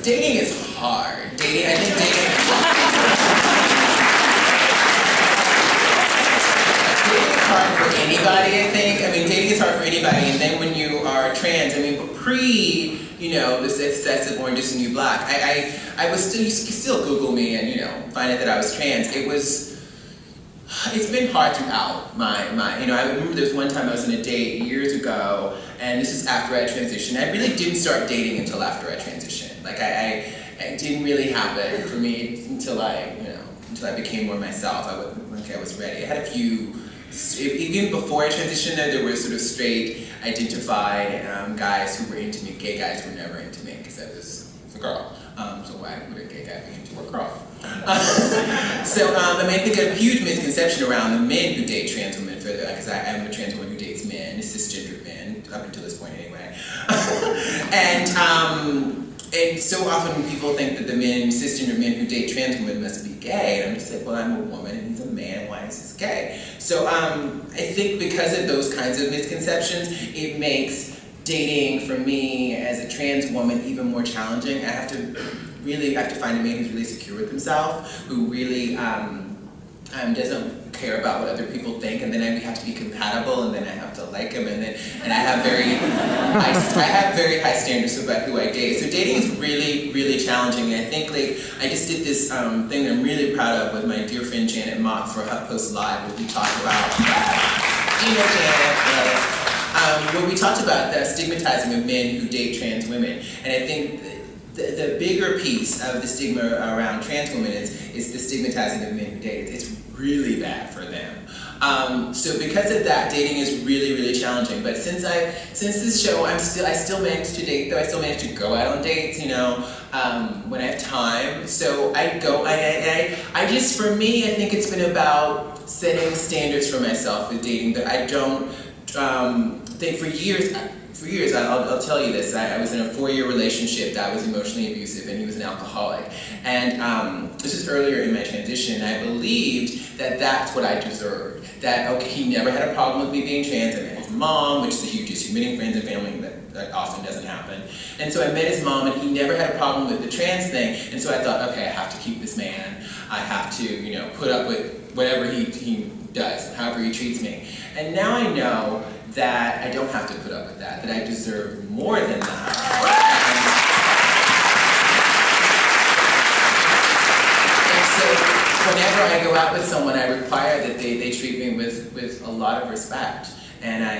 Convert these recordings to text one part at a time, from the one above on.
Dating is hard. I think dating is hard for anybody, I think. I mean, dating is hard for anybody, and then when you are trans, I mean, this excessive orange is the new black, I was still, you could still Google me and, find out that I was trans. It's been hard throughout my I remember there was one time I was on a date years ago, and this is after I transitioned. I really didn't start dating until after I transitioned. Like, it didn't really happen for me until I became more myself. I was ready. I had a few, even before I transitioned, there were sort of straight identified guys who were into me. Gay guys were never into me because I was a girl. So why would a gay guy be into a girl? I think a huge misconception around the men who date trans women, because I am a trans woman who dates men, cisgendered men, up until this point anyway. And so often people think that the cisgender men who date trans women must be gay, and I'm just like, well, I'm a woman and he's a man, why is he gay? So I think because of those kinds of misconceptions, it makes dating for me as a trans woman even more challenging. I have to find a man who's really secure with himself, who really doesn't care about what other people think, and then we have to be compatible, and then I have to like him, and I have very high standards about who I date. So dating is really, really challenging, and I think I just did this thing that I'm really proud of with my dear friend Janet Mock for HuffPost Live, where we talked about, where we talked about the stigmatizing of men who date trans women, and I think the bigger piece of the stigma around trans women is the stigmatizing of men who date. It's really bad for them. So because of that, dating is really, really challenging. But since this show, I still manage to date, though I still manage to go out on dates, when I have time. So I go, for me, I think it's been about setting standards for myself with dating that I don't think for years, I'll tell you this, I was in a 4-year relationship that was emotionally abusive, and he was an alcoholic. And this was earlier in my transition, and I believed that that's what I deserved. That, okay, he never had a problem with me being trans. I met his mom, which is a huge issue. Meeting friends and family, that often doesn't happen. And so I met his mom, and he never had a problem with the trans thing. And so I thought, okay, I have to keep this man. I have to, put up with whatever he does, however he treats me. And now I know that I don't have to put up with that I deserve more than that. And so whenever I go out with someone, I require that they treat me with a lot of respect. And I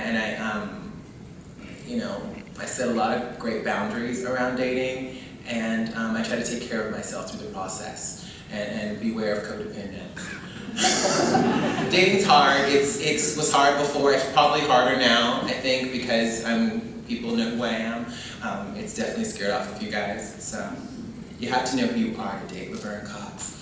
set a lot of great boundaries around dating, and I try to take care of myself through the process and beware of codependence. Dating's hard. It was hard before. It's probably harder now, I think, because people know who I am. It's definitely scared off of you guys. So you have to know who you are to date Laverne Cox.